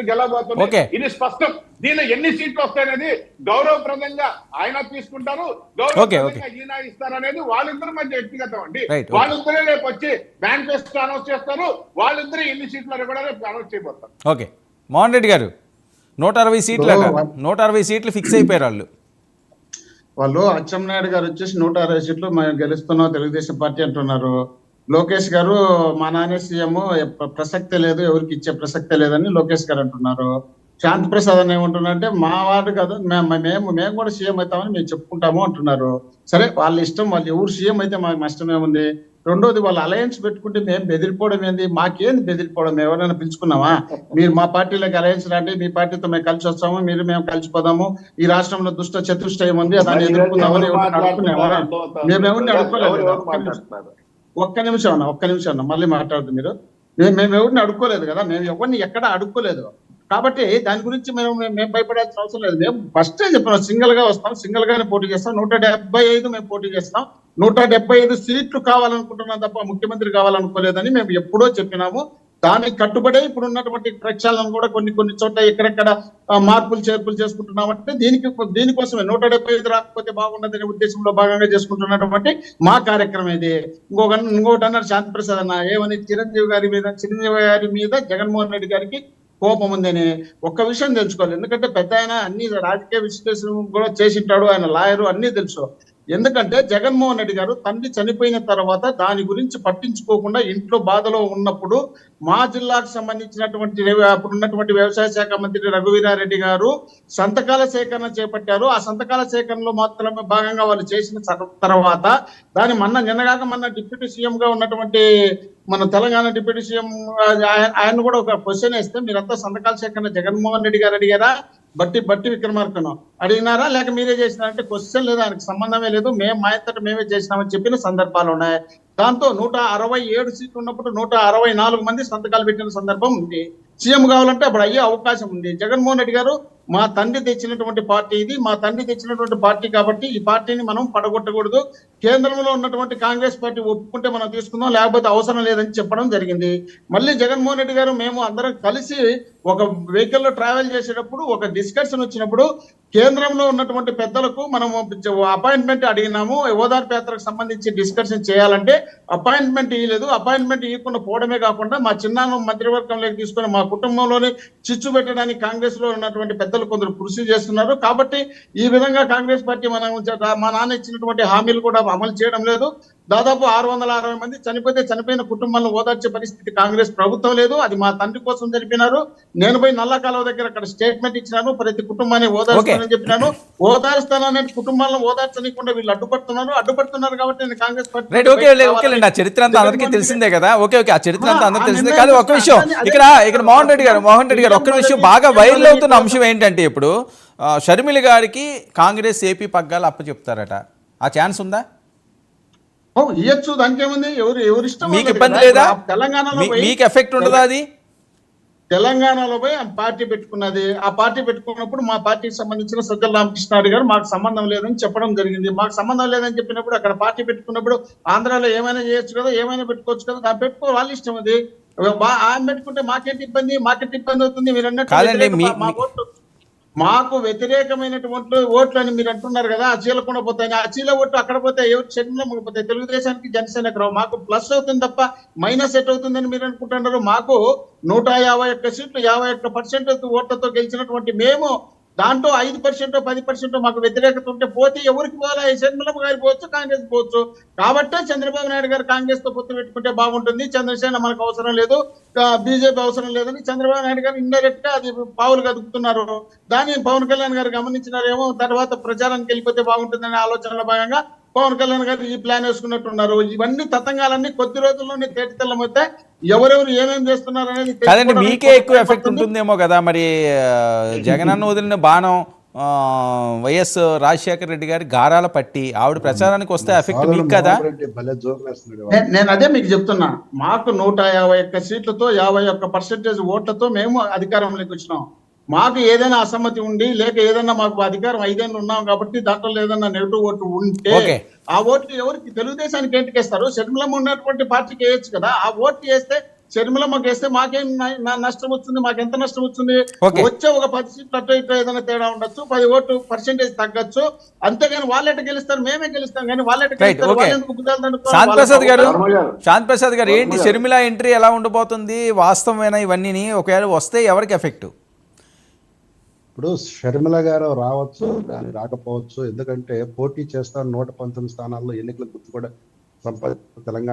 గెలవబోతుంది. ఇది స్పష్టం. దీనిలో ఎన్ని సీట్లు వస్తాయనేది గౌరవప్రదంగా ఆయన తీసుకుంటారు, గౌరవప్రదంగా ఈయన ఇస్తారనేది వాళ్ళిద్దరి మధ్య వ్యక్తిగతం అండి. వాళ్ళిద్దరే రేపు వచ్చి మేనిఫెస్టో అనౌన్స్ చేస్తారు, వాళ్ళిద్దరే ఎన్ని సీట్లు కూడా రేపు అనౌన్స్ చేయబోతారు. ఓకే, మోహన్ రెడ్డి గారు 160 సీట్లు ఫిక్స్ అయిపోయారు వాళ్ళు. అచ్చెన్నాయుడు గారు వచ్చేసి 160 సీట్లు మేము గెలుస్తున్నాం తెలుగుదేశం పార్టీ అంటున్నారు. లోకేష్ గారు మా నాన్న సీఎం, ప్రసక్తే లేదు, ఎవరికి ఇచ్చే ప్రసక్తే లేదని లోకేష్ గారు అంటున్నారు. శాంతి ప్రసాద్ అని ఏమంటున్నారంటే మా వాడు కాదు, మేము కూడా సీఎం అవుతామని మేము చెప్పుకుంటాము అంటున్నారు. సరే, వాళ్ళ ఇష్టం, వాళ్ళు ఎవరు సీఎం అయితే మాకు నష్టం ఏముంది. రెండోది, వాళ్ళు అలయన్స్ పెట్టుకుంటే మేము బెదిరిపోవడం ఏంది? మాకేంది బెదిరిపోవడం? ఎవరైనా పిలుచుకున్నామా? మీరు మా పార్టీలోకి అలయన్స్ రండి, మీ పార్టీతో మేము కలిసి వస్తాము, మేము కలిసిపోదాము, ఈ రాష్ట్రంలో దుష్ట చతుష్టయం ఉంది, దాన్ని ఎదుర్కొందామని అడుక్కున్నామా? మేము ఎవరిని అడుక్కోలేదు. ఒక్క నిమిషం అన్న మళ్ళీ మాట్లాడదు మీరు. మేము ఎవరిని అడుక్కోలేదు కదా, మేము ఎవరిని ఎక్కడ అడుక్కోలేదు. కాబట్టి దాని గురించి మేము భయపడాల్సిన అవసరం లేదు. మేము ఫస్ట్ చెప్పినాం, సింగిల్ గా వస్తాం, సింగిల్ గానే పోటీ చేస్తాం. 175 మేము పోటీ చేస్తాం. 175 సీట్లు కావాలనుకుంటున్నాం తప్ప ముఖ్యమంత్రి కావాలనుకోలేదని మేము ఎప్పుడో చెప్పినాము. దానికి కట్టుబడే ఇప్పుడు ఉన్నటువంటి ప్రక్షాళన కూడా కొన్ని చోట్ల ఎక్కడెక్కడ మార్పులు చేర్పులు చేసుకుంటున్నామంటే దీనికోసమే 175 రాకపోతే బాగుండదనే ఉద్దేశంలో భాగంగా చేసుకుంటున్నటువంటి మా కార్యక్రమం ఇది. ఇంకొకటి అన్నారు శాంతి ప్రసాద్ అన్న, ఏమని చిరంజీవి గారి మీద జగన్మోహన్ రెడ్డి గారికి కోపం ఉందని. ఒక్క విషయం తెలుసుకోవాలి, ఎందుకంటే పెద్ద ఆయన అన్ని రాజకీయ విశ్లేషణ కూడా చేసింటాడు, ఆయన లాయరు, అన్ని తెలుసు. ఎందుకంటే జగన్మోహన్ రెడ్డి గారు తండ్రి చనిపోయిన తర్వాత దాని గురించి పట్టించుకోకుండా ఇంట్లో బాధలో ఉన్నప్పుడు మా జిల్లాకు సంబంధించినటువంటి అప్పుడున్నటువంటి వ్యవసాయ శాఖ మంత్రి రఘువీరారెడ్డి గారు సంతకాల సేకరణ చేపట్టారు. ఆ సంతకాల సేకరణలో మాత్రమే భాగంగా వాళ్ళు చేసిన తర్వాత దాని నిన్నగాక డిప్యూటీ సీఎం గా ఉన్నటువంటి మన తెలంగాణ డిప్యూటీ సీఎం ఆయన కూడా ఒక క్వశ్చన్ వేస్తే, మీరంతా సంతకాల సేకరణ జగన్మోహన్ రెడ్డి గారు అడిగారా, బట్టి విక్రమార్కను అడిగినారా, లేక మీరే చేసినారంటే క్వశ్చన్ లేదు, ఆయనకు సంబంధమే లేదు, మా అంతటా మేమే చేసినామని చెప్పిన సందర్భాలు ఉన్నాయి. దాంతో 167 సీట్లు ఉన్నప్పుడు 164 మంది సంతకాలు పెట్టిన సందర్భం ఉంది. సీఎం కావాలంటే అప్పుడు అయ్యే అవకాశం ఉంది. జగన్మోహన్ రెడ్డి గారు మా తండ్రి తెచ్చినటువంటి పార్టీ ఇది, మా తండ్రి తెచ్చినటువంటి పార్టీ కాబట్టి ఈ పార్టీని మనం పడగొట్టకూడదు, కేంద్రంలో ఉన్నటువంటి కాంగ్రెస్ పార్టీ ఒప్పుకుంటే మనం తీసుకుందాం, లేకపోతే అవసరం లేదని చెప్పడం జరిగింది. మళ్ళీ జగన్మోహన్ రెడ్డి గారు మేము అందరం కలిసి ఒక వెహికల్లో ట్రావెల్ చేసేటప్పుడు ఒక డిస్కషన్ వచ్చినప్పుడు కేంద్రంలో ఉన్నటువంటి పెద్దలకు మనం అపాయింట్మెంట్ అడిగినాము. ఓదార్పు యాత్రకు సంబంధించి డిస్కషన్ చేయాలంటే అపాయింట్మెంట్ ఇవ్వలేదు. అపాయింట్మెంట్ ఇవ్వకుండా పోవడమే కాకుండా మా చిన్నాన్న మంత్రివర్గంలోకి తీసుకొని మా కుటుంబంలోనే చిచ్చు పెట్టడానికి కాంగ్రెస్ లో ఉన్నటువంటి పెద్దలు కొందరు కృషి చేస్తున్నారు. కాబట్టి ఈ విధంగా కాంగ్రెస్ పార్టీ మా నాన్న ఇచ్చినటువంటి హామీలు కూడా అమలు చేయడం లేదు. దాదాపు 660 మంది చనిపోయిన కుటుంబాలను ఓదార్చే పరిస్థితి కాంగ్రెస్ ప్రభుత్వం లేదు. అది మా తండ్రి కోసం జరిపినారు. నేను పోయి నల్ల కాలువ దగ్గర అక్కడ స్టేట్మెంట్ ఇచ్చినాను, ప్రతి కుటుంబాన్ని ఓదార్స్తానని చెప్పినాను. ఓదార్స్తాననే కుటుంబాలను ఓదార్చనీయకుండా వీళ్ళు అడ్డుపడుతున్నారు కాబట్టి నేను కాంగ్రెస్ పార్టీ ఆ చరిత్ర అంతా అందరికీ తెలిసిందే కదా. ఓకే, ఆ చరిత్ర అంతా అందరికీ తెలిసిందే. కానీ ఒక విషయం ఇక్కడ మోహన్ రెడ్డి గారు ఒక్క విషయం బాగా వైరల్ అవుతున్న అంశం ఏంటంటే, ఇప్పుడు షర్మిల గారికి కాంగ్రెస్ ఏపీ పగ్గాలు అప్పచెప్తారట, ఆ ఛాన్స్ ఉందా? ఇయ్యచ్చు, దానికి ఏముంది, ఎవరు ఇష్టం. మీకు ఇబ్బంది లేదా? తెలంగాణలో మీకు ఎఫెక్ట్ ఉండదా? అది తెలంగాణలో పోయి పార్టీ పెట్టుకున్నది. ఆ పార్టీ పెట్టుకున్నప్పుడు మా పార్టీకి సంబంధించిన సజ్జల రామకృష్ణారెడ్డి గారు మాకు సంబంధం లేదని చెప్పడం జరిగింది. మాకు సంబంధం లేదని చెప్పినప్పుడు అక్కడ పార్టీ పెట్టుకున్నప్పుడు ఆంధ్రాలో ఏమైనా చేయొచ్చు కదా, ఏమైనా పెట్టుకోవచ్చు కదా, దాన్ని పెట్టుకో, వాళ్ళ ఇష్టం అది. ఆయన పెట్టుకుంటే మాకేంటి ఇబ్బంది అవుతుంది. మీరు అన్నట్టు మాకు వ్యతిరేకమైనటువంటి ఓట్లు అని మీరు అంటున్నారు కదా, ఆ చీలకుండా పోతాయి. ఆ చీల ఓట్లు అక్కడ పోతే ఎవరు శరీరంలో పోతాయి, తెలుగుదేశానికి జనసేనకు రావు. మాకు ప్లస్ అవుతుంది తప్ప మైనస్ ఎట్ అవుతుందని మీరు అనుకుంటున్నారు. మాకు 151 సీట్లు 51% ఓట్లతో గెలిచినటువంటి మేము దాంట్లో 5% 10% మాకు వ్యతిరేకత ఉంటే పోతే ఎవరికి పోవాలి? చంద్రబాబు గారికి పోవచ్చు, కాంగ్రెస్ పోవచ్చు. కాబట్టే చంద్రబాబు నాయుడు గారు కాంగ్రెస్ తో పొత్తు పెట్టుకుంటే బాగుంటుంది, చంద్రసేన మనకు అవసరం లేదు, బీజేపీ అవసరం లేదని చంద్రబాబు నాయుడు గారు ఇండైరెక్ట్ గా అది పావులు కదుపుతున్నారు. దాన్ని పవన్ కళ్యాణ్ గారు గమనించినారేమో, తర్వాత ప్రచారానికి వెళ్ళిపోతే బాగుంటుందనే ఆలోచనలో భాగంగా పవన్ కళ్యాణ్ గారు ఈ ప్లాన్ వేసుకున్నట్టున్నారు. ఇవన్నీ తతంగాలన్నీ కొద్ది రోజుల్లోనే తేటతెల్లమైతే ఎవరెవరు ఏమేమి చేస్తున్నారు అనేది కాదండి. మీకే ఎక్కువ ఎఫెక్ట్ ఉంటుందేమో కదా మరి. జగనన్న వదిలిన బాణం వైఎస్ రాజశేఖర రెడ్డి గారి గారాల పట్టి ఆవిడ ప్రచారానికి వస్తే ఎఫెక్ట్ మీకు కదా? నేను అదే మీకు చెప్తున్నా, మాకు 151 సీట్లతో 51% ఓట్లతో మేము అధికారంలోకి వచ్చినాం. మాకు ఏదైనా అసమ్మతి ఉండి లేక ఏదైనా మాకు అధికారం 5 ఏళ్ళు ఉన్నాం కాబట్టి దాంట్లో ఏదైనా నెగిటివ్ ఓట్లు ఉంటే ఆ ఓట్లు ఎవరికి తెలుగుదేశానికి ఏంటికేస్తారు? షర్మిలమ్మ ఉన్నటువంటి పార్టీకి వేయచ్చు కదా. ఆ ఓట్లు వేస్తే షర్మిల మాకు వేస్తే మాకేం నష్టం వచ్చింది, మాకు ఎంత నష్టం వచ్చింది? Okay. వచ్చే ఒక 10 సీట్లు అటు ఇటు ఏదైనా తేడా ఉండొచ్చు, 10 ఓటు పర్సెంటేజ్ తగ్గొచ్చు, అంతేగాని వాళ్ళెట గెలుస్తారు, మేమే గెలుస్తాం కానీ వాళ్ళెట Right, గెలుస్తారు, okay. వాళ్ళు ఎందుకు గుద్దాలు దండుకోవాలి? శాంత్ ప్రసాద్ గారు వర్మ గారు. శాంత్ ప్రసాద్ గారు ఏంటి షర్మిల ఎంట్రీ ఎలా ఉండబోతుంది, వాస్తవమైన ఇవన్నీ ఒకవేళ వస్తే ఎవరికి ఎఫెక్ట్? ఇప్పుడు షర్మిల గారు రావచ్చు కానీ రాకపోవచ్చు, ఎందుకంటే పోటీ చేస్తారు 119 స్థానాల్లో ఎన్నికల గుర్తు కూడా తెలంగాణ